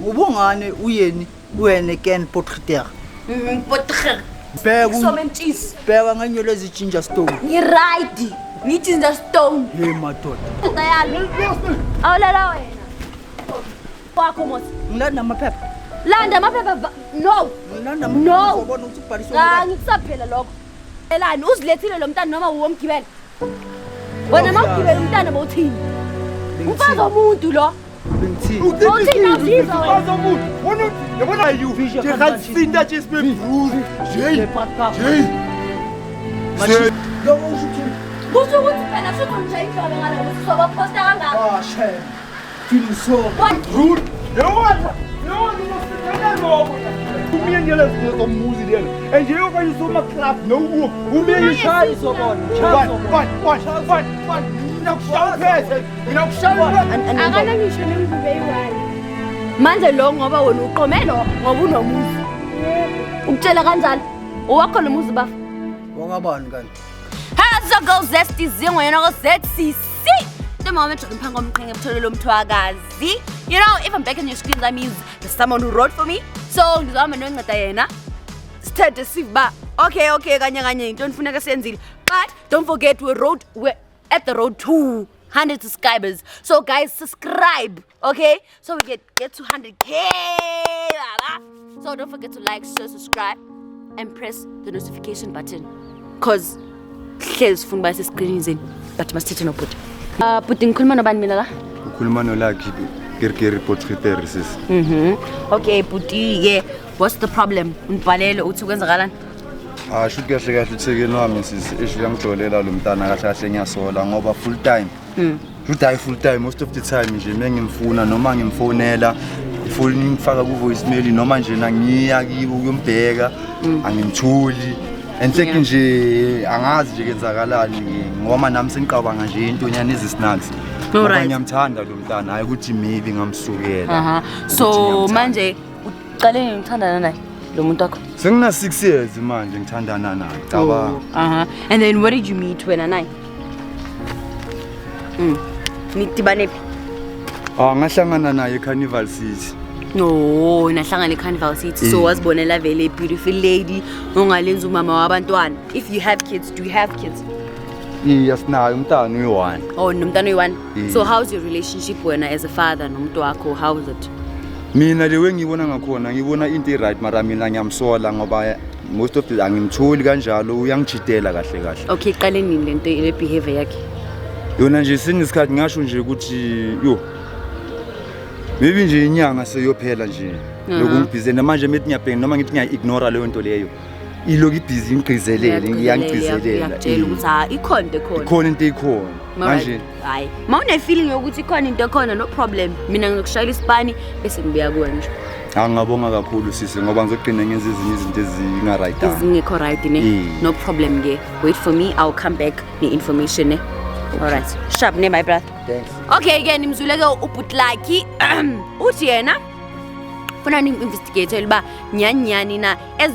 Ubungane uyeni wena Ken Potgieter. Potgieter. Bheka nganyolo ezijinja stone. Ngiright. Ngithi nda stone. Hey madoda. Tayali. Awulala wena. Kwakho mosi. Ngilanda amaphepha. Landa amaphepha. No. Ngilanda no. Ubona ukuthi ubhaliswe ngani. Ngikusaphela lokho. Elani uzilethile lo mntana noma uwomgibela? Wena mawugibela umntana bawuthini? Umfazi omuntu lo. Uthina visa wena. Wona yabona you. Je khatsinda je spe bruise. Jay. Lo usuthi. Kusho ukuthi phela futhi nje ihlala ngala ukuthi soba posta kangaka. Ah shame. Feel so. Rude. Yona unosithatha lokho. Umiyengela zomuzi lena. Enje yokanye soma club no umiyeshaya sobona. What? Akana ngisho nemvume eyiwani. Manje lo ngoba wena uqomelo ngoba unomuzi. Ukutshela kanjalo owakho nomuzi bafa. Wangabani kanti? Hazo go zesty zingo yena go ZCC. The moment I'm pang omqhinga ebutholelo umthwakazi. You know, if I'm back in your screen that means there's someone who wrote for me. So ngizama nonceda yena. Sithethe siba. Okay, kanye into nifuneka senzile. But don't forget we're at the road to 100 subscribers. So guys, subscribe, okay? So we get to 100K. So don't forget to like, share, subscribe, and press the notification button. Cause here's phone by the screen is in. But must take no put. Putting kulmano ban mina la. Kulmano la kirkiri Potgieter sis. Okay, puti yeah. What's the problem? Unpalelo uthi kwenzakalani? Shoot kahle uthekeni wami sisiyangjolela lo mntana kahle ngiyasola ngoba full time. Shoot full time most of the time nje mengimfuna noma ngimfonela ifoni ngifaka ku voicemail noma nje nangiya kibo ukuyombheka angimthuli. Enhleki nje angazi nje kenzakalani ngoba nami sengiqabanga nje intonyana ezisnacks. Ngoba ngiyamthanda lo mntana hayi ukuthi maybe ngamsukela. So manje uqale ngithandana naye lo muntu wakho. Sengina 6 years manje ngithandana naye. Caba. And then where did you meet wena naye? Nitibane phi? Ngahlangana naye eCarnival City. No, nahlangana eCarnival City. So wasibonela vele beautiful lady ongalenza umama wabantwana. If you have kids, do you have kids? Yes, nayo umntana uyi1. Oh, nomntana uyi1. So how's your relationship wena as a father nomuntu wakho? How is it? Mina lewe ngibona ngakhona ngibona into right mara mina ngiyamsola ngoba most of the angimtholi kanjalo uyangijidela kahle. Okay, qale nini lento le behavior yakhe? Yona nje sinisikhathi ngasho nje ukuthi yo maybe nje inyanga seyophela nje lokungibhize manje mithi ngiyabheka noma ngithi ngiya-ignore leyo nto leyo iloku ibhizi ingigqizelele ngiyangigqizelela ngiyakutshela ukuthi ikhona into ekhona manje hayi mawune feeling yokuthi ikhona into ekhona no problem mina ngizokushayela isipani bese ngibuya kuwe nje ngabonga kakhulu sisi ngoba ngizoqina ngenza ezinye izinto ezinga right ezingekho right no problem ke wait for me I'll come back ne-information alright sharp ne my brother thanks okay again imzuleke uButlaki uthi yena funa ni-investigate liba nyanyani na as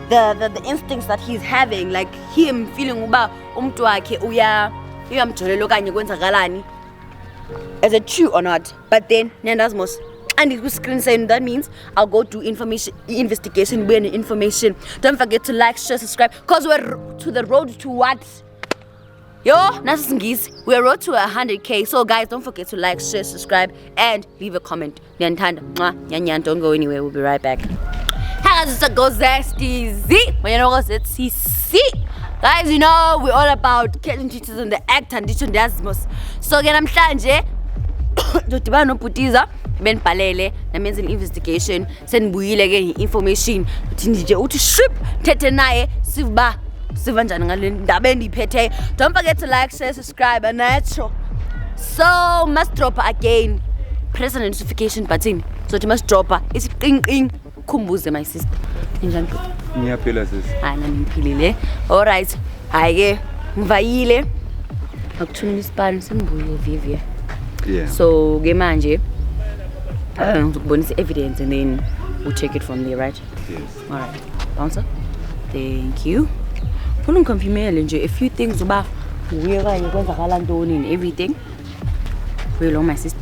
the instincts that he's having like him feeling uba umuntu wakhe uyamjolela okanye kwenzakalani is it true or not but then nendazmos and it was screen saying that means I'll go do investigation when information don't forget to like share subscribe cause we're to the road to what yo nasingisi we're road to 100K so guys don't forget to like share subscribe and leave a comment niyandithanda nyanyan don't go anywhere we'll be right back It's a go zesty Z. When you know what it's CC. Guys, you know we're all about getting teachers on the act and teaching Dasmos. So again, I'm Shanje. Dutiba no putiza. Ben palele. That means an investigation. Send buile again information. Tinije uti strip. Tete nae. Sivba. Sivanjana ngalen. Dabendi pete. Don't forget to like, share, subscribe, and natural. So must drop again. Press the notification button. So you must drop. It's ring. Kumbuze my sister. Njani? Ngiyaphila sis. Hayi nami ngiphilile. All right. Hayi ke ngivayile. Akuthula isipani simbuye Vivia. Yeah. So ke manje ngizokubonisa evidence and then we'll check it from there, right? Yes. All right. Bouncer. Thank you. Funa ngiconfirmele nje a few things uba uye kanye kwenzakala ntoni and everything. For you my sister.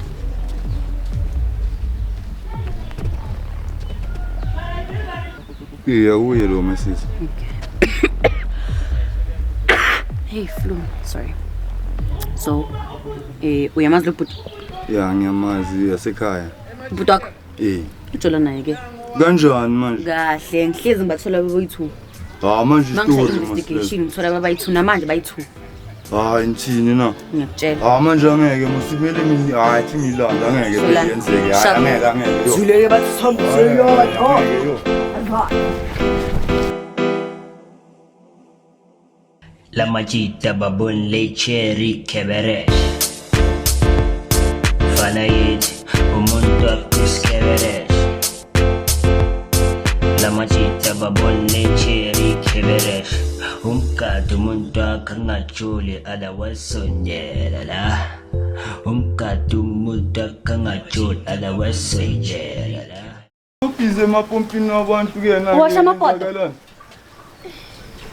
Yeah, uye lo mesisi. Hey Flo, sorry. So, uyamazi lo bhuti? Yeah, ngiyamazi yasekhaya. Ubhuti wakho? Ujola naye ke. Kanjani manje? Kahle, ngihlezi ngibathola bebayi-2. Manje Mangise story investigation ngithola bebayi-2 namanje bayi-2. Ngithini na? Ngiyakutshela. Manje angeke musibele mina hayi ngilanda angeke yenzeke angeke. Zuleke bathi sihambise yona. La majita babun lecheri keberesh Fanayit umuntu akuskeberesh La majita babun lecheri keberesh Umkadu umuntu akangajuli ala wasonyela la Umkadu umuntu akangajuli ala wasonyela la Ubize emapompini wabantu ke na. Washa amapoto.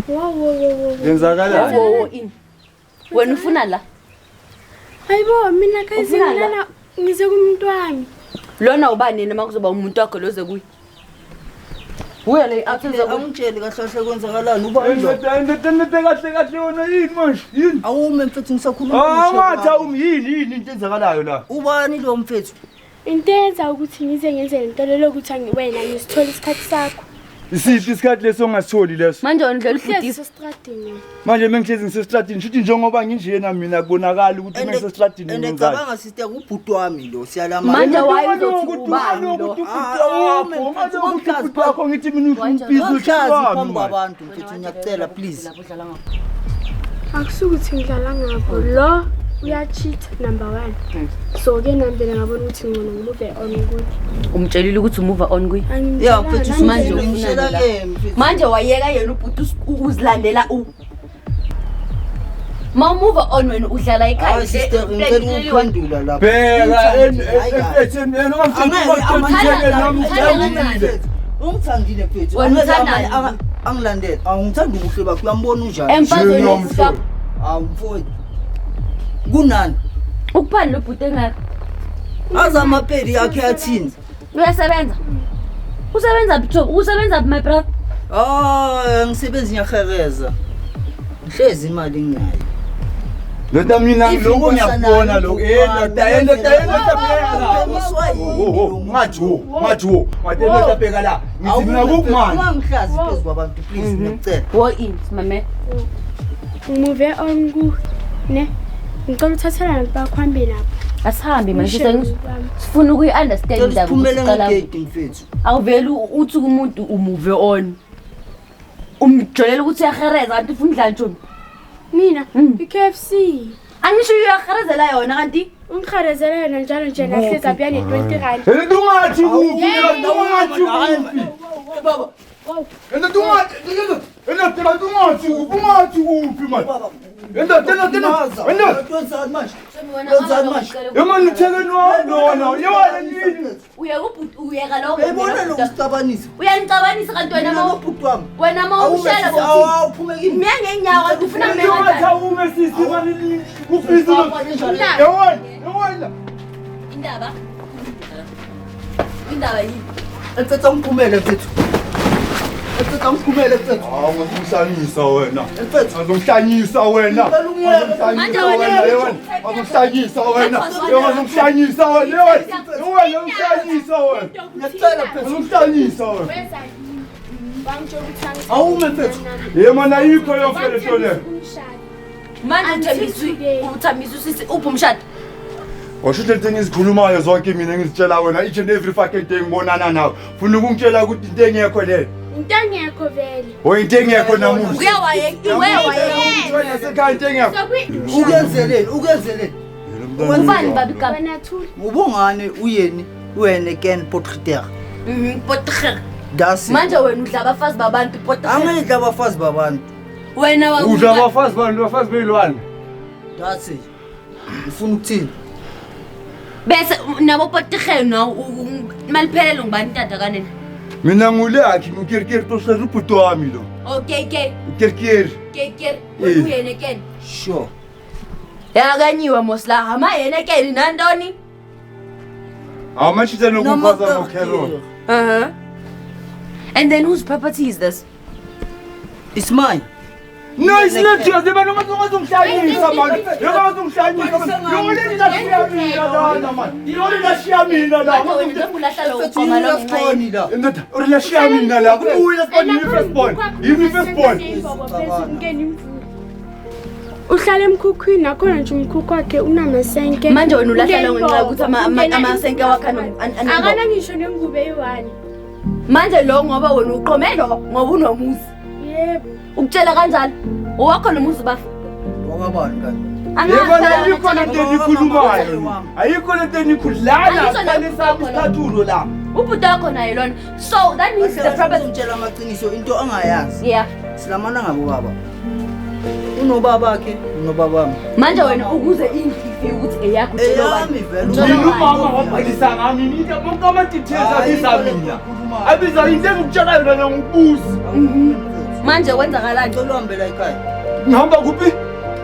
Wow. Yenzakala. In. Wena ufuna la? Hayibo mina kayizilana ngize kumuntu wami. Lona ubani noma kuzoba umuntu wakho loze kuyi? Uya le athenza Angitsheli kahle kwenzakalani uba Indete kahle yona yini manje? Yini? awume mfethu ngisakhuluma Ngathi yini into enzakalayo la? ubani lo mfethu Into eyenza ukuthi ngize ngenze lento lelo ukuthi wena ngisithola isikhathi sakho. Isiphi isikhathi leso ongasitholi leso? manje wendlela Hlezi ubhutisa. sestradini. Manje mengihlezi ngisestradini shuthi njengoba nginjena mina kubonakala ukuthi ngisestradini ende ngenzani. cabanga sister ubhuti wami lo siyalama Manje wayizothi ubani lo? Bakho ngithi mina umphizo Uchazi wami. phambi kwabantu mfethu ngiyakucela please Akusukuthi ngidlala ngabo lo uyacheat number 1. So ke nambele ngabona ukuthi ngona ngimuve on ukuthi. Umtshelile ukuthi umuva on kuyi. yeah mfethu Manje ngishela ufuna ke mfethu Manje wayeka yena ubhuti uzilandela Mawumuva on wena udlala ekhaya. hayi sister ngicela ukuphendula lapha ungithandile mfethu Wena uthandani? angilandela angithanda ubuhle bakho uyambona unjani Emfazweni wesithathu. awumfowethu kunani Ukuphani lo bhuti engaka? aza amapedi yakhe yathini Uyasebenza? Usebenza job, usebenza my brother. ngisebenza ngiyahereza ngihlezi imali nginayo Ndoda mina ngiloko ngiyakubona lo ngathi bheka la ngithi mina kukumanje ungihlazi phezu kwabantu please ngiyacela Wo in, mama. Ngimuve on ku ne. Ngicela uthathela nabantu bakhambe nabo. Asihambe manje sifuna ukuyi-understand indaba siphumele ukuthi iqala ngegate mfethu awuveli uthi kumuntu umuve on. Umjolela ukuthi uyahereza kanti ufuna udlala ntombi. Mina iKFC. Angisho uyaherezela yona kanti Ungikharezela yena njalo nje nahlezi abuyane 20 rand. Ungathi kuphi ungathi baba ungathi kuphi manje Yemani uthekeni wona uyona yini uyeka lokho. ebona lokusicabanisa Uyanicabanisa kanti ubhuti wami wena mawushela bokuthi awuphume kimi miya ngenyawo kanti ufuna ume sisi mani ufisa yewona indaba yini? mfethu angiphumele mfethu mfethu angiphumele mfethu ngizomhlanyisa wena mfethu ngizomhlanyisa wena Manje wena ngizomhlanyisa wena ngizomhlanyisa wena ngiyacela mfethu ngizomhlanyisa wena Wenza bangitsho ukuthi awume mfethu yemana yikho yofele tole Manje uthambisa usisi uphi umshado? Washo lento engizikhulumayo zonke mina ngizitshela wena each and every fucking day ngibonana nawe funa ukungitshela ukuthi into engekho leyo into engekho vele. into engekho namuhla Uyawayeka sekhaya into engekho ukenzeleni ubani baba igama? Wena thula. ubungane uyeni wena ken portreteur Pother. dasi Manje wena udla abafazi babantu pother. angidla abafazi babantu Wena udla abafazi bantu abafazi belwane dasi ufuna ukuthini bese nabo pother no maliphelele ngibani tata kanene. mina ngulakhi ngikirikiri tosela ubhuti wami lo Okay. ukirikiri Uyena ken. sure Yakanyiwe mosla ama yena ken nantoni? awamashisa nokubaza nokhero And then whose property is this? It's mine. No, it's not yours. You're not going to shine someone. You're not going to shine someone. You only share me in the man. You only share me in the only share me in the who is the first born? You first born. Uhlala emkhukhwini nakhona nje umkhukhu wakhe unamasenke. Manje wena ulahlala ngenxa ukuthi amasenke wakhe akana ngisho nengubo eyi-1. manje lo ngoba wena uqomelo ngoba unomuzi. Yebo. Ukutshela kanjalo owakho nomuzi bafa. Wakabani kanti? Yebo ayikho lento enikhulumayo. Ayikho lento enikhulana sanisaba isicathulo la. Ubhuti wakho naye lona. So that means the property Utshela amaqiniso into angayazi. yeah. Silamana ngabo baba. Unobaba wakhe, unobaba wami. Manje wena ukuze ingifike ukuthi eyakho Eyami vele. Mina umama wabhalisa ngami nini bonke ama-details abiza mina. Abiza into engikutshela yona ngibuzi. manje kwenzakalani? Ngicela uhambe la ekhaya. Ngihamba kuphi?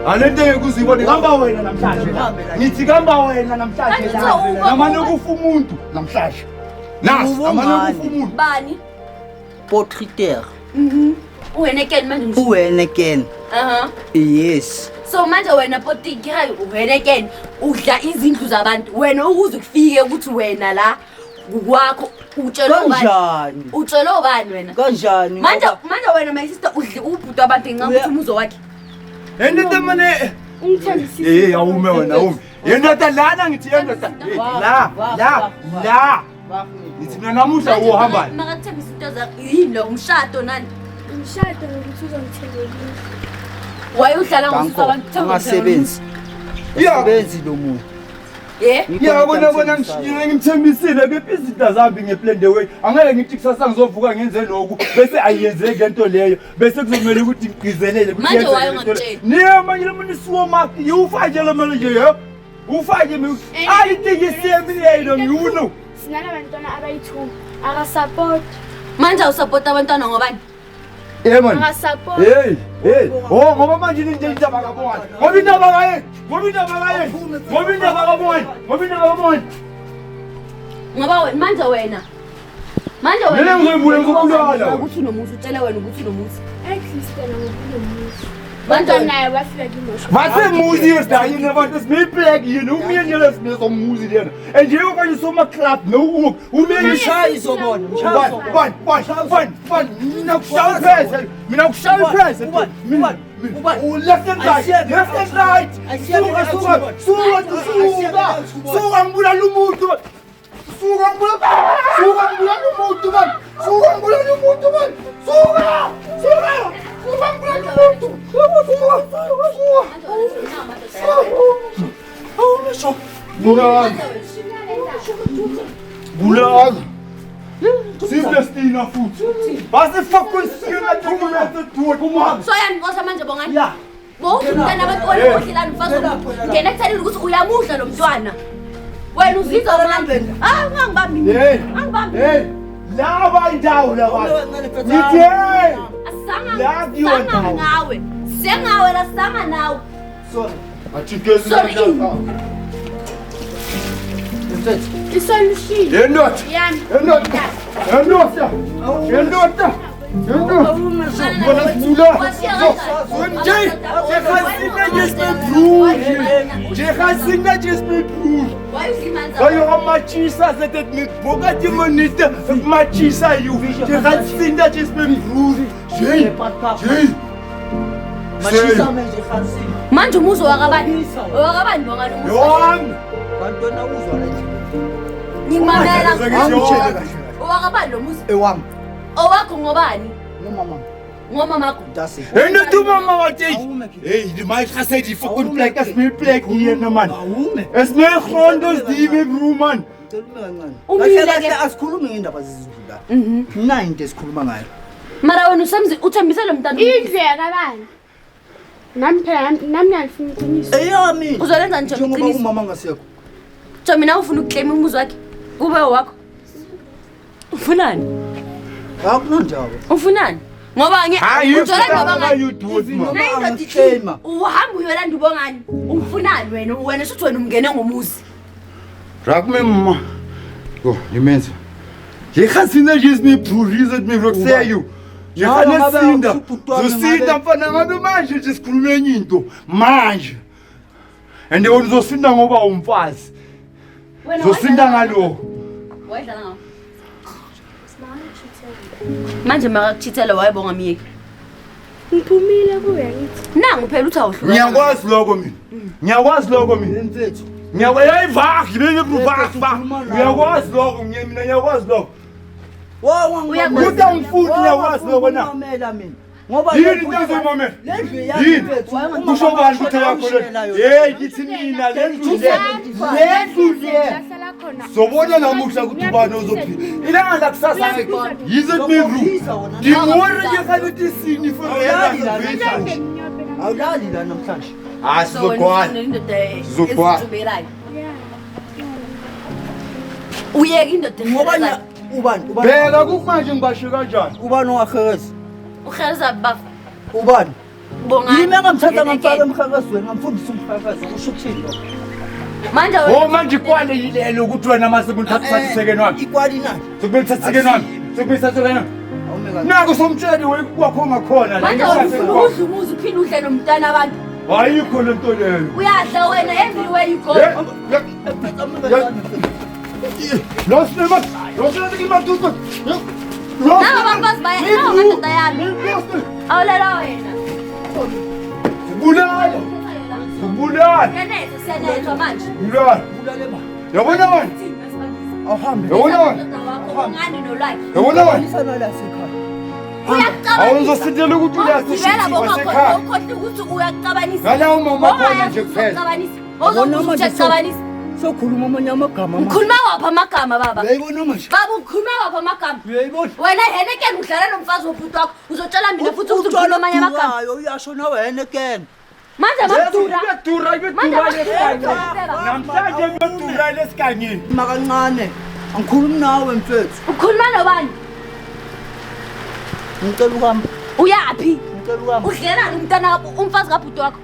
Alento engekuzibona ngihamba wena namhlanje la. Ngithi ngihamba wena namhlanje la. Namane kufa umuntu namhlanje. Nasi amane kufa umuntu. Bani? Portraiteur. Wena ken manje ngisho. Uwena again. Yes. So manje wena potikira wena ken udla izindlu zabantu. Wena ukuze kufike ukuthi wena la kwakho utshelo ubani? Kanjani? Utshelo ubani wena? Kanjani? Manje wena my sister udle ubhuti wabantu ngakuthi umuzo wakhe. Endete mane Ungithembisile. awume wena awume. Yendota lana ngithi yendota. La. Ngithi mina namuhla uhamba. Makathembisa into zakho yini lo umshado nani? Umshado ngokuthi uzongithelelisa. Wayuhlala ngosuku abantu Angasebenzi. Yeah. Asebenzi lo muntu. Yabona ngimthembisile bephi izinto zami ngeplan the way. Angeke ngithi kusasa ngizovuka ngenze lokhu bese ayiyenzeki lento leyo. Bese kuzomela ukuthi ngigqizelele ukuthi manje wayongitshela. niye manje lo muntu siwo mark ufake lo manje yebo. Ufake mina. Ayitiki siyemiyelo ngiyuno. Sinalabantwana abayi-2 akasupport. Manje usupport abantwana ngobani? Man. Akasupport. Hey. Oh, ngoba manje into indaba kabona. Ngoba indaba kaye. Ngoba wena manje wena. Mina ngizoyibuya ngokubulala. Ukuthi unomuzi utshela wena ukuthi unomuzi. Ekristiyana ngokunomuzi. Manje Manje naye wafika kimosho. Wase muzi yesidayini abantu simibhek yini umiyele sinezo muzi lena. Enjeyo kanye soma club no umiyele Mshayi zobona. Fun. Mina kushaya price. Left and right. Suka ngibula lumuntu. Suka ngibula lumuntu man. Bulag. Silvestina futhi. Was the fuck konsiya dokumente tu kuma. So yanibosha manje bongani? Yeah. Umntwana abantwana ohlelana mfazo. Ngena ekutheni ukuthi uyamudla lo mntwana. Wena uzizwa ngani? Ngangibambi. Hey. Laba indawo laba. Ngithi Asanga ngawe. Sengawe la sanga nawe. sorry. Athikezi la. Isolution. Yendot. Yani. Yendot. Manje umuzo wakabani? Wakabani bongani umuzo? Bantwana uzwa la nje. Ngimamela. Angitshela. Wakabani lo muzo? Ewami. Owakho ngobani? Ngomama. Ngomamakho. That's it. En tu mama wat jy? Hey, die my gesê die fucking plek is my plek hier nou man. Is my grond is die my bro man. Umile Kahle ke. asikhulumi ngendaba zezindlu la. Mina into esikhuluma ngayo. Mara wena usamzi uthembise lo mntana. Indlu yakabani? Nami phela nami ngiyafuna iqiniso. Eyami. Uzolenza nje Njengoba iqiniso. umama ngasekho. Cha mina ufuna ukuclaim umuzi wakhe. Kube wakho. Ufunani? Akunanjalo. Ufunani? Ngoba ujola ngoba ngani? Mama angiclaima. Uhamba uyolanda ubongani? Ufunani wena suthi wena umngene ngomuzi. Raak my mama. Go, jy mense. Jy gaan sien dat jy is nie broer, is dit my wil sê jou. Jy gaan net sien dat. Zosinda mfana ngabe manje nje sikhulume enye into. Manje. And uzosinda ngoba umfazi. Zosinda ngalo. Wayidlala ngawo. Manje makakuchithela wayebonga miyeki. Ngiphumile kuya ngithi. Nangu phela uthi awuhlula. Ngiyakwazi lokho mina. Ngiyakwazi lokho mina mfethu. Ngiyakwazi ngibeke kuvakva. Ngiyakwazi lokho mina ngiyakwazi lokho. Kuta mfuthi ngiyakwazi lokho na. Ngoba yini into momela. Yini kusho bani ukuthi yakho le. Hey ngithi mina lendlu le. Sobona namuhla ukuthi ubani ozophila. Ilanga lakusasa yize mibru. Ngimore ngekhathi sini forever. awulali la namhlanje. Zokwa. Uyeke indoda Ngoba ubani Bheka kumanje ngibasho kanjani? ubani ongahekeza ukheza baf ubani bonga yimi engamthatha ngamfaka emhakazweni ngamfundisa umhakazo kusho ukuthini lo manje Oh manje kwale yilelo ukuthi wena mase ngithatha sekeni wami. ikwali nani Sokubethatha sekeni wami. Sokubethatha sekeni wami. awumeka Naku somtsheli kwakho ongakhona la. manje udla umuzi uphinde udle nomntana abantu Ayikho lento leyo. uyadla wena everywhere you go Los nematuto. naba babazi baya amadoda yami awulela wena Bulala. Bulala. yanethe siyanethwa manje Bulala. Yabona wena? awuhambe Yabona wena? ungani nolwayo Yabona wena? isana la sekhaya Awuzosindela ukuthi uyacabangela uyasekhaya. bongakhohlwa ukuthi uyacabanisa Ngalawo mama khona nje kuphela. ozokucabanisa sokhuluma amanye amagama ukhuluma waphi amagama baba uyayibona manje baba ukhuluma waphi amagama uyayibona wena henekeni udlala nomfazi wobhuti wakho uzotshela mina futhi ukuthi ukhuluma amanye amagama uyasho nawe henekeni manje makudura Kuyadura namhlanje kuyadura lesikangeni. makancane angikhulumi nawe mfethu ukhuluma nobani ngicela ukuhamba uyaphi ngicela ukuhamba udlelani umntana umfazi kabhuti wakho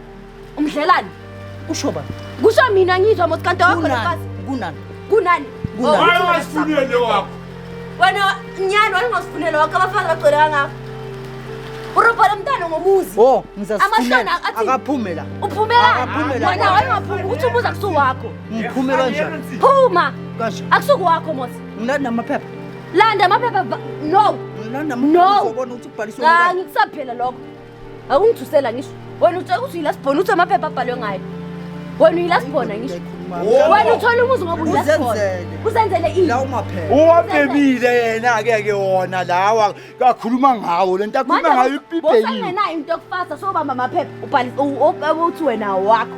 umdlelani usho bani kusho mina ngizwa mothi kanti wakho nomfazi kunani kunani Hayi wasifunele wakho. wena nyani walingasifunele wakho abafazi bagcwele kangako urobhala umntana ngomuzi oh ngizasifunela Amashana athi- akaphume la uphumela Akaphumela. wena wayengaphumi ukuthi umuzi akusukwakho ngiphume kanjani phuma kasha akusukwakho mosi ngilanda namaphepha landa amaphepha no ngilanda No. uzobona ukuthi ubhaliswe cha ngikusaphela lokho akungithusela ngisho wena utshela ukuthi uyilasibhona uthi amaphepha abhalwe ngayo wena uyilasibhona ngisho wena uthola umuzi ngoba uyilasibhona Uzenzele. uzenzele ini la umaphepha Uwabhebile yena ke wona lawa kakhuluma ngawo lento akhuluma ngayo ipipeni. bosangenayo into yokufasa sobamba amaphepha ubhalise uthi wena wakho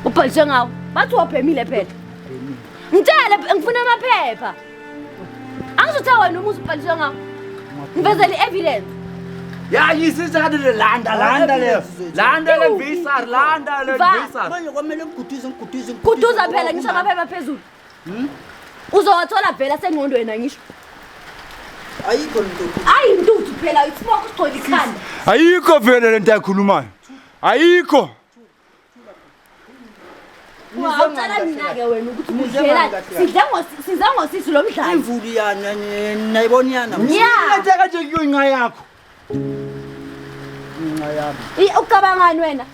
ubhaliswe ngawo bathi wabhemile phela ngitshele ngifuna amaphepha angizotha wena umuzi ubhaliswe ngawo ngivezele i-evidence Ya yisizade landa le visa landa le visa. manje kwamele ngiguduze kuduza phela ngisho amaphepha phezulu uzowathola vela sengqondweni ngisho ayikho lento ayintuthu phela isiboko sigcwele ikhanda Ayikho vele lento ayikhulumayo. Ayikho. wawucala mina-ke wena ukuthi udlelani sidla ngosisi lo mdlalo imvuli yana nayibona yana ya Lento kanje kuyinqa yakho. ngiyami ucabangani wena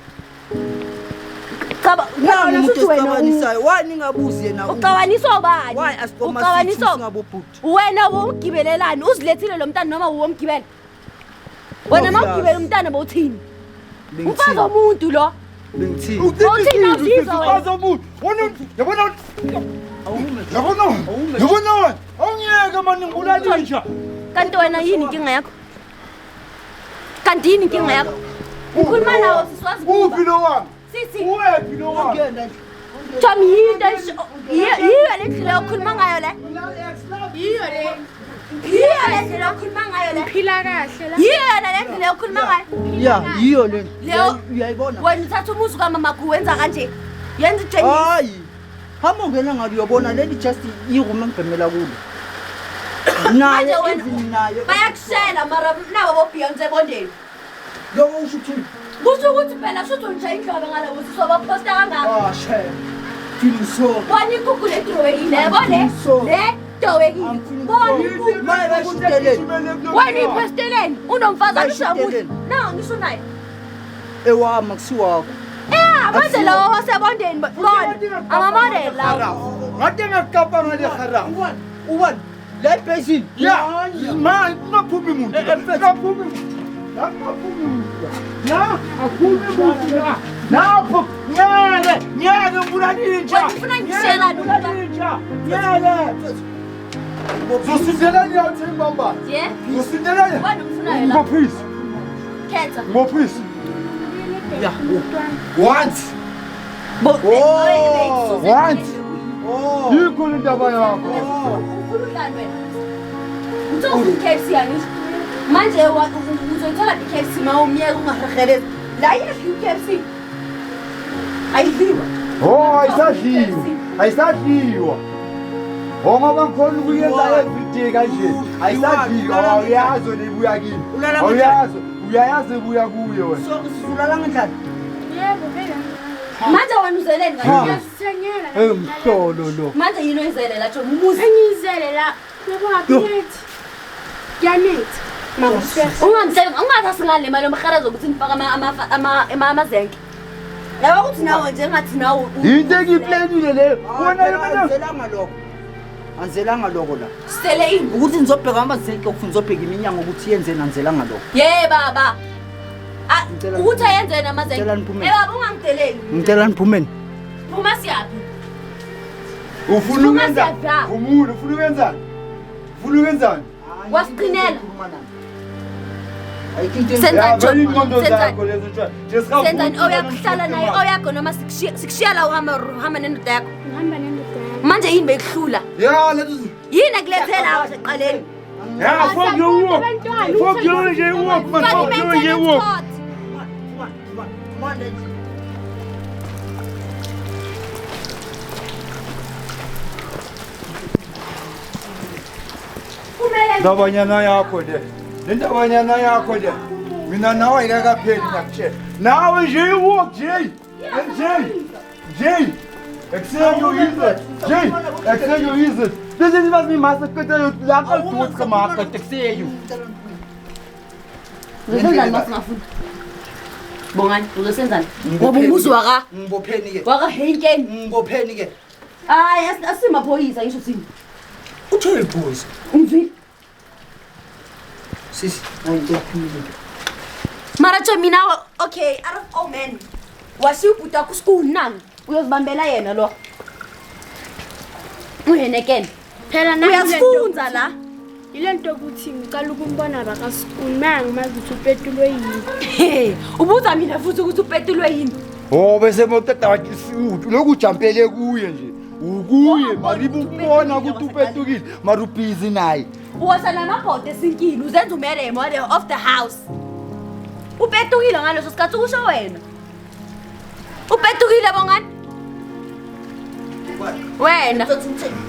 nami umuntu esicabanisayo wani ningabuzi yena ucabaniswa ubani why asipoma ucabaniswa singabobhuti wena womgibelelani uzilethile lo mntana noma uwomgibela wena ma ugibela umntana bowuthini umfazi womuntu lo bengithini Uthini awuzizwa wena? Uzomuntu. Yabona awume Yabona awungiyeke manje ngibulalisha. kanti wena yini inkinga yakho kanti yini inkinga yakho ukhuluma nawo siswazi Uphi lo wami? sisi Uwephi lo wami? ngiyenda Tom yinto yiyo le ndlela okhuluma ngayo le Yiyo le yiyo le ndlela okhuluma ngayo le phila kahle la. yiyo yona le ndlela okhuluma ngayo ya yiyo le Leo- uyayibona wena uthatha umuzi kamamako wenza kanje yenza ijeni hayi hamba ungena ngabe uyabona leli just iroom engibhemela kulo naye Manje wena- even naye bayakushela mara nabo bobeyonce bondeni lokho usho uthini kusho ukuthi phela shutho nje indlobe ngalobo sisobaphosta kangaka she feel so bona ikhuku le drowing le yabo le So. le Dowekile. Wena ipesteleni unomfazana ushabuthi. Na ngisho naye. Ewami akusiwakho. Manje lawa wasebondeni bona. Ama-model lawa. Ngathi ngakapa ngale haram. Ubani? La basin. Ya, man, ngaphumi umuntu. Ngaphumi. Ya, aphumi umuntu la. Napho, nyale ufuna ninja. Wena ufuna ngishela ninja. Nyale. Zosindelani yathi mbamba. Yeah. Zosindelani. Wena umfunayo la. Ngophisi. Khetha. Ngophisi. Ya. Once. Once. Oh. Yikho indaba yakho. Ukhululani wena. Uzovuka KFC angisho. Manje uzoyithola iKFC mawumyeka ungahehelezi. La yakho iKFC. Ayidliwa. Oh, ayisadliwa. Ngoba ngikhona ukuyenza everyday kanje. Ayisadliwa, uyazi nibuya kimi. Uyayazi buya kuye wena. So sizulala ngendlala. Yebo phela. Manje wena uzeleni ngathi. Ngiyasengela. Mhlolo lo. Manje yini oyizele la John umuzi. Engizele la. Yebo happiness. Yanethi. Ungathi singale imali yomharazo ukuthi nifaka amazenke. Yabo ukuthi nawe nje ngathi nawe Into engiplanile leyo. Wona yona Anzelanga lokho. Anzelanga lokho la. sele ini. Ukuthi nizobheka amazenke okufuna nizobheka iminyango ukuthi yenze nanzelanga lokho. Baba. Ukuthi ayenze namazenke. Ngicela niphume. Baba ungangideleli. Ngicela niphumeni. Phuma siyaphi? ufuna ukwenza. Umuntu ufuna ukwenzani? Ufuna ukwenzani? Wasiqinela. Ayikho Senza John. Ingqondo Senza. zakho lezo nje. Senza oyakuhlala naye oyakho noma sikushiya la uhamba nendoda yakho. Ngihamba nendoda yami. Manje yini bekuhlula? Ya, let's Yini akulethela awa seqaleni? Yeah, fuck your work. Fuck your work, man. Fuck your work. Ndabanyana yakho le. Ndabanyana yakho le. Mina nawe ayikapheli nakutshela. Nawe nje iwalk nje. Nje. Excelyo izet. Nje. Excelyo izet. This is what we must get to lakho dood gemaak het excelyo. Uzosenzani masingafuni? Bongani, uzosenzani? Ngoba umuzi Ngibopheni ke. waka Henkeni. Ngibopheni ke. Hayi asimaphoyisa ngisho thini. Uthole boys. Umvile. Sisi, ayintophile. Mara cho mina okay, out of all men. Wasiyubhuta ku school nang. Uyozibambela yena lo. Uhenekeni. Phela nami Uyasifunza la. ilento ukuthi ngicela ukumbona bakaSchool mangimazi ukuthi upetulwe yini. Ubuza mina futhi ukuthi upetulwe yini. Oh bese motata wathi siuthi lokujampele kuye nje. Ukuye maribubona ukuthi upetukile marubhizi naye. Uwasa namabhodo esinkini uzenza umere model of the house. Upetukile ngaleso sikhathi ukusho wena. Upetukile bongani? Wena.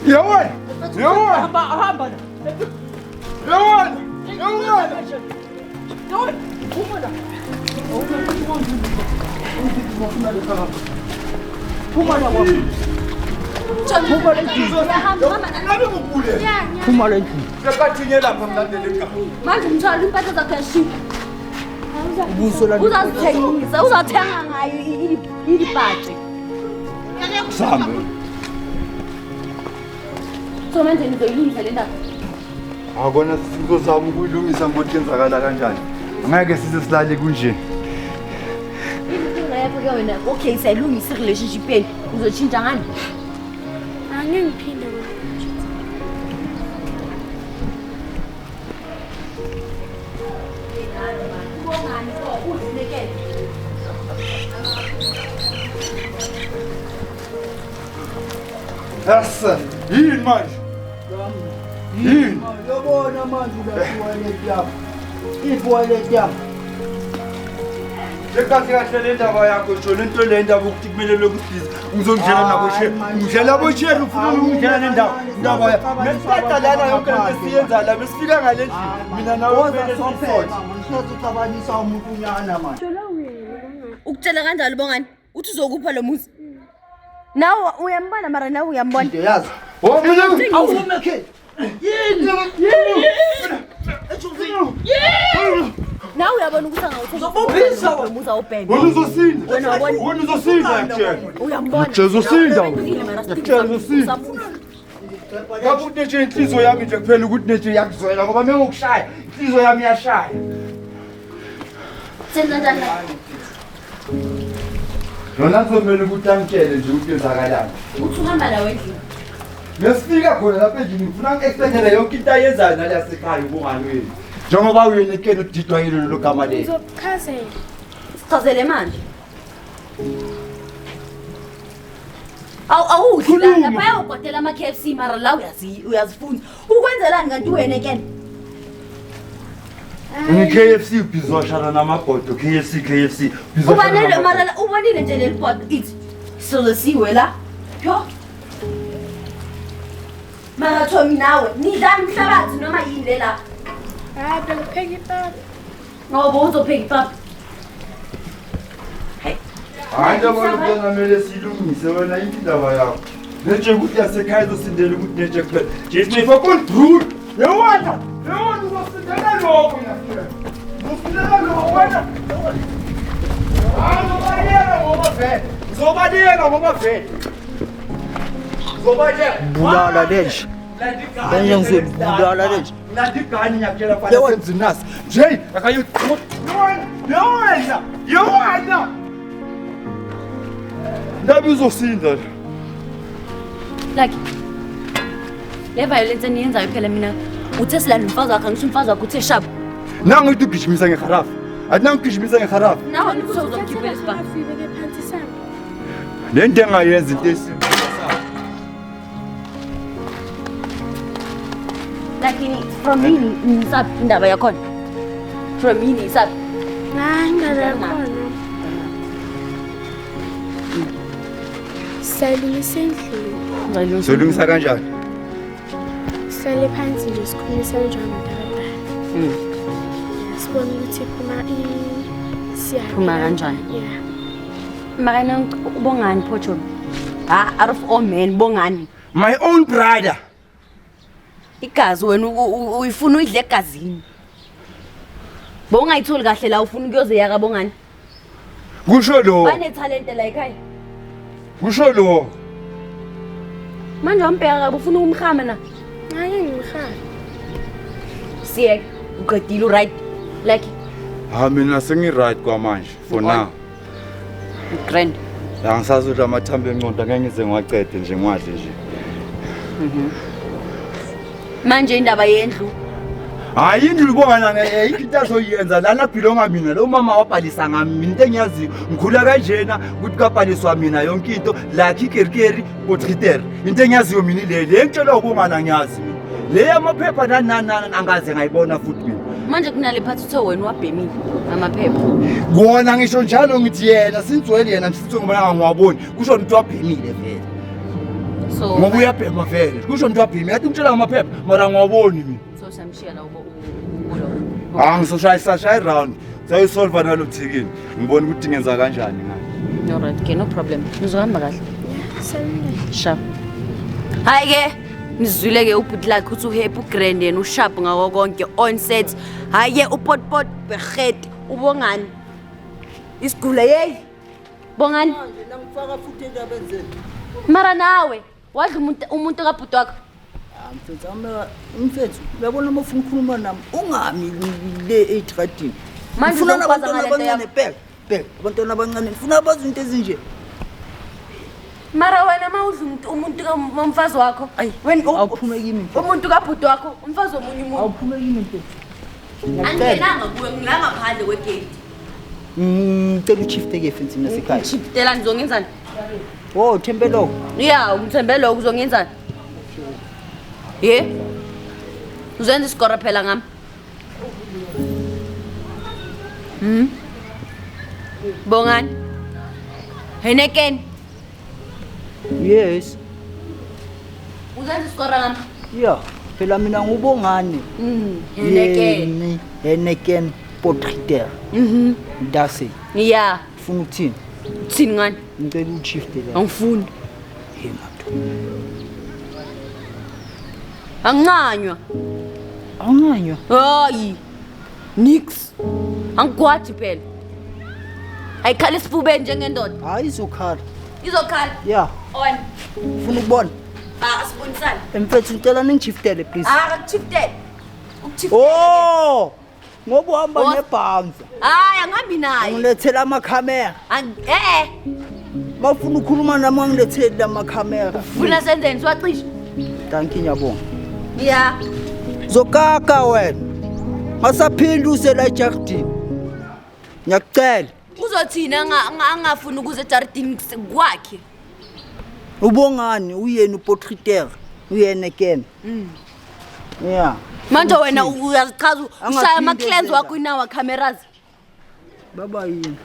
Yawona. Hamba la. Yawona. Phuma la kwami. Phuma la endlini. Sekathinye lapha mlandele ekhaya. Manje umthwala impahla zakho yashiya. Ubuso la. Uzathenga ngayo ibhaji. Sambe. So manje nizoyilungisa le ndaba. Akona sizozama ukuyilungisa ngokuthi yenzakala kanjani. Ngeke size silale kunje. Inkinga yakho ke wena okay sayilungisa relationship yenu uzotshintsha ngani? Angeke ngiphinde Yasa, yini manje? Yini? Yabona manje la toilet yami. I-toilet yami. Sekathi kahle le ndaba yakho John into le ndaba ukuthi kumele lokubhizi ngizongidlela nabo she ngidlela bo she ufuna ukungidlela le ndaba yakho nesitata lana yonke lento siyenza la besifika ngale ndlela mina nawe kumele sifothe Ngishazothabanisa umuntu unyana manje. Ukutshela kanjalo bongani? Uthi uzokupha lo muzi. Nawe uyambona mara nawe uyambona. Yazi. Oh mina awume ke yini Now uyabona ukuthi angawuthenga. Uzobophisa wena. Umuza ubheke. wena uzosinda. Wena wabona. Wena uzosinda yakutshela. Uyambona. Uzosinda. Yakutshela uzosinda. Kafuthi nje inhliziyo yami nje kuphela ukuthi nje yakuzwela ngoba mengokushaya inhliziyo yami iyashaya. Senza njani? Lona kuzomela ukuthi angitshele nje ukuthi yenzakalani. Uthi uhamba la wendlini. Ngesifika khona lapha endlini ngifuna ngi-extendele yonke into ayenzayo nala yasekhaya ubungani wenu. Njengoba uyenekeni udidwa yilo lelo gama leli. Uzokuchazela. Sichazele manje. Awudla lapha uyabhadela ama KFC mara la uyazifunda. Ukwenzelani kanti wena ke? Ngi-KFC ubhizoshana namabhodo KFC Ubanele mara ubonile nje leli bhodo ithi solosiwe la. Pho. Mara Thomi nawe nidla umhlabathi noma yini le la? Hayi bengipheka ipapa. Ngoba uzopheka ipapa. hayi nje bona mele silungise wena indaba yakho nje ukuthi yasekhaya izosindela ukuthi nje kuphela nje sifa control yewona uzosindela lokho yafika uzosindela lokho wena Zobaleka ngoba vele bulala lenje benje ngizobulala lenje Nandigani ngiyakutshela mfana semzini nasi nje akayothi yewona Ndabi uzosinda Like le violence eniyenzayo phela mina uthe silanda umfazi wakhe ngisho umfazi wakhe uthe sharp nangu ukuthi ugijimisa ngeharafu athi nangu ugijimisa ngeharafu nawe uzokukhiphela isibhamu Ufike phansi sami. le nto engayenza into esimbi lakini from yini nisaphi indaba yakhona from yini nisaphi Hayi ngala khona. Salungisa endlini. solungisa kanjani Sihlale phansi nje sikhulumisa njalo ndabadala. Sibona ukuthi siya. Phuma kanjani? Yeah. makana ubongani photo out of all men bongani my own brother igazi wena uyifuna uyidle egazini bongayitholi kahle la ufuna ukuyoze yaka bongani kusho lo bane talent la ekhaya kusho lo manje umbheka kabe ufuna umkhama na Hayi ngimkhaya. siye uqedile right like mina sengi right kwamanje for now grand angisazi ukuthi amathambo enqondo ngeke ngize ngiwacede nje ngiwadle nje manje indaba yendlu hayi indlu ubona into azoyenza lana bilonga mina lo mama wabhalisa ngami into engiyazi ngikhula kanjena ukuthi kabhaliswa mina yonke into like ikerikeri potriter into engiyaziyo mina le ngitshela ukungana ngiyazi le amaphepha nanana angaze ngayibona futhi mina manje kunale phathi uthe wena wabhemile amaphepha kona ngisho njalo ngithi yena sinzwele yena futhi ngibona ngiwaboni kusho ukuthi wabhemile vele so ngoba uyabhema vele kusho ukuthi wabhemile yathi ngitshela ngamaphepha mara ngiwaboni mina so samshiya la ubo angisoshaya round sayisolva nalothikini ngibona ukuthi ngenza kanjani ngayo no right okay no problem nizohamba kahle Salungisa. sharp hayi ke nizwile ke ubhuti lakhe uthi uhappy grand yena usharp ngawo konke on set hayi ke upotpot beget ubongani isigule hey bongani nangifaka futhi endabenzeni mara nawe wadla umuntu kabhuti wakho mfethu uyabona uma ufuna ukukhuluma nami ungami le etradini Manje ufuna uzokwazi nabantwana ngale nto abancane bheka abantwana abancane ufuna bazi into ezinje mara wena mawudla umuntu kamfazi wakho wena awuphume kimi umuntu kabhuti wakho umfazi womunye umuntu awuphume kimi mfethu angenanga kuwe ngilanga phandle kwegate ngicela uchiefte-ke fensi nasekhaya chiptela ngizongenzani o thembelo ya ungithembe lokho uzongenzani ye uzenza isikora phela ngami bongani heneken yes uzenza isikora ngami ya phela mina ngubongani heneken heneken potriter ndase ya ufuna ukuthini thini ngani ngicela uchiefte la angifuni he madoda Angincanywa. Awunganywa. Hayi. Nix. Angikwathi phela. Ayikhala isifubeni njengendoda. Hayi izokhala. Izokhala. Yeah. On. Ufuna ukubona? Asibonisane. Mfethu ngicela ningichiftele please. Akuchiftele. Ukuchiftele. Oh! Ngoba uhamba What? nebhanza. Hayi angihambi naye. Ngilethela amakhamera. Mawufuna ukukhuluma nami angiletheli amakhamera. Funa senzeni siwacishe. Thank you nyabonga. Yeah. Zokaka wena. Masaphinde use la ejardini. Ngiyakucela. Uzothina angafuni ukuze ejardini kwakhe. Ubongani uyena uportreteur. Uyena again. Yeah. Manje wena uyazichaza Angaphinde ushaya ama-clans enza. wakho inawa cameras. Baba yini?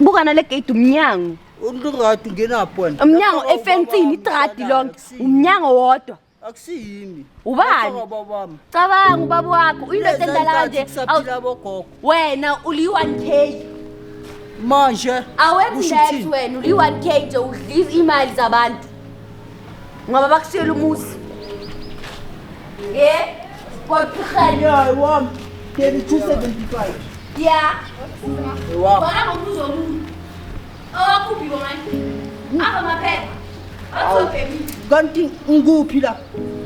Buka nale gate umnyango. Ulirati ngenapho wena. Umnyango efensini idradi lonke. Umnyango wodwa. Akusiyimi. Ubani? Babami. Cabanga ubaba wakho uyilothe endala kanje. Kusaphila bogogo. Wena uli-1K. Manje Awenzi usho that uthini? wena uli-1K nje udliza imali zabantu. Ngoba bakushela umusi. Yeah. Kwaphukani. Yeah, wami. 275. Yeah. Wow. Bona ngokubuza umuntu. Kuphi ngani? Aba maphepha. Bathobhemi. Kanti ngikuphi la?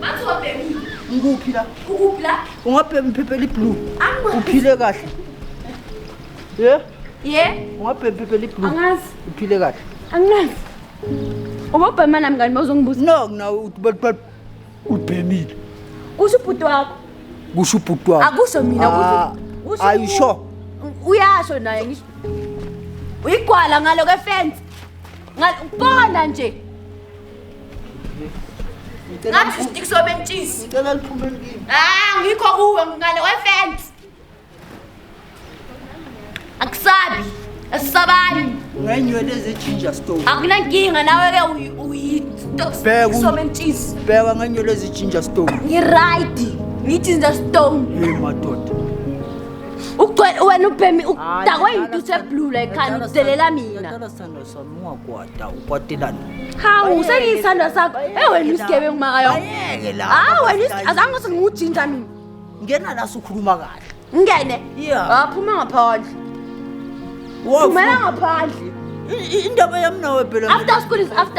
Bathobhemi. Ngikuphi la? Ukuphi la? Ungabhema iphepha blue. Angikwazi. Uphile kahle. Yeah? Yeah. Ungabhema iphepha blue. Angazi. Uphile kahle. Angazi. Ubobhema nami ngani mawuzongibuza? No, nawe uthi ubhemile. Kusho ubhuti wakho. Kusho ubhuti wakho. Akusho mina kusho. Are you sure? Uyasho naye ngisho. Uyigwala ngalo kefence. Ngibona nje. Ngathi stick so bentshisi. Ngicela liphume kimi. Ngikho kuwe ngale kefence. Akusabi. Asisabani. Ngenywele ezeginger stone. Akunankinga nawe ke Bheka so bentshisi. Bheka ngenywele ezeginger stone. Ngiright. Ngithi the stone. Hey madoda. Ugcwele wena ubhemi udakwe into eblue la ekhanda udelela mina. Ngicela sithando sami ungakwata ukwatelana. Hawu sengiyisandwa sakho. Wena isigebengu makayo. Ayeke la. Wena azange singujinja mina. Ngena la sukhuluma kahle. Ngene. Yeah. Phuma ngaphandle. Phumela ngaphandle. Indaba yami nawe phela. After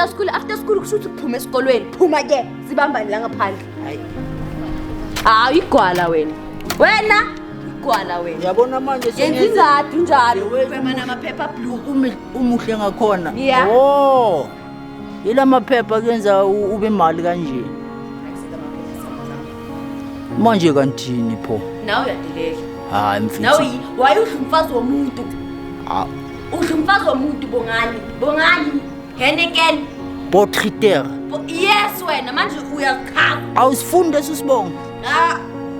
school kusho ukuthi uphume esikolweni. Phuma ke sibambani la ngaphandle. Hayi. Igwala wena. Igwala wena. Yabona manje Yenza izathu njalo. Ubhema namaphepha blue. Umuhle ngakhona. Yeah. Oh. Yila maphepha kuyenza ube imali kanje. Manje kantini pho? Nawe uyadelela. Hayi mfethu. Nawe wayudla umfazi womuntu. Ah, Udla umfazi womuntu bongani? Bongani? Henneken. portreteur. Yes wena manje uyakhala. Awusifunde susibonga.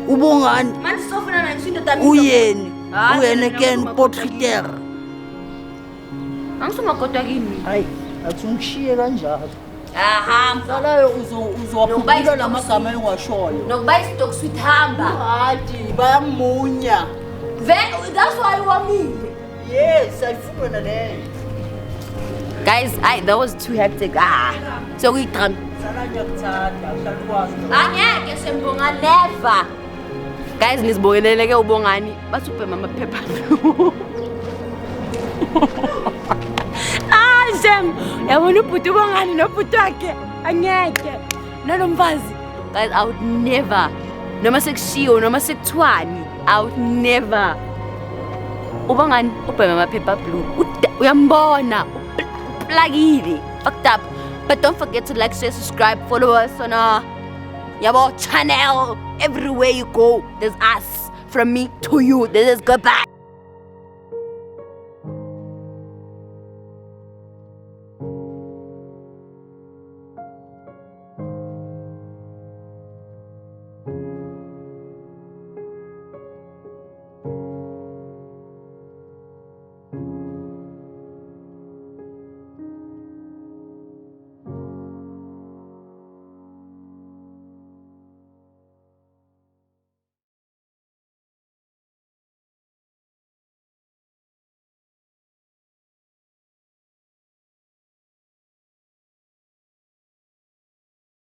Ubongani? Manje sofuna na ngisho indoda mina. Uyeni. Uyena again portreteur. Angisungagodwa kini. Hayi, athi ungishiye kanjalo. Hamba. Salayo uzowaphula lamagama engiwashoyo. Nokuba istock sweet hamba. Hayi, bayamunya. That's why you want me. Yes, ayifuna naleyo. Guys, that was too hectic. So we done. Sana ngiyakuthanda, uhlala ukwazi. Angeke sembonga never. Guys, nisibongelele ke ubongani basubhema amaphepha. Shem. Yabona ubhuti ubongani nobhuti wakhe. Angeke. Nanomfazi. Guys, I would never. Noma sekushiwo, noma sekuthiwani, I would never. Ubongani ubhema amaphepha blue. Uyambona. Uplagile. Fucked up. But don't forget to like, share, subscribe, follow us on our channel. Everywhere you go, there's us. From me to you, this is goodbye.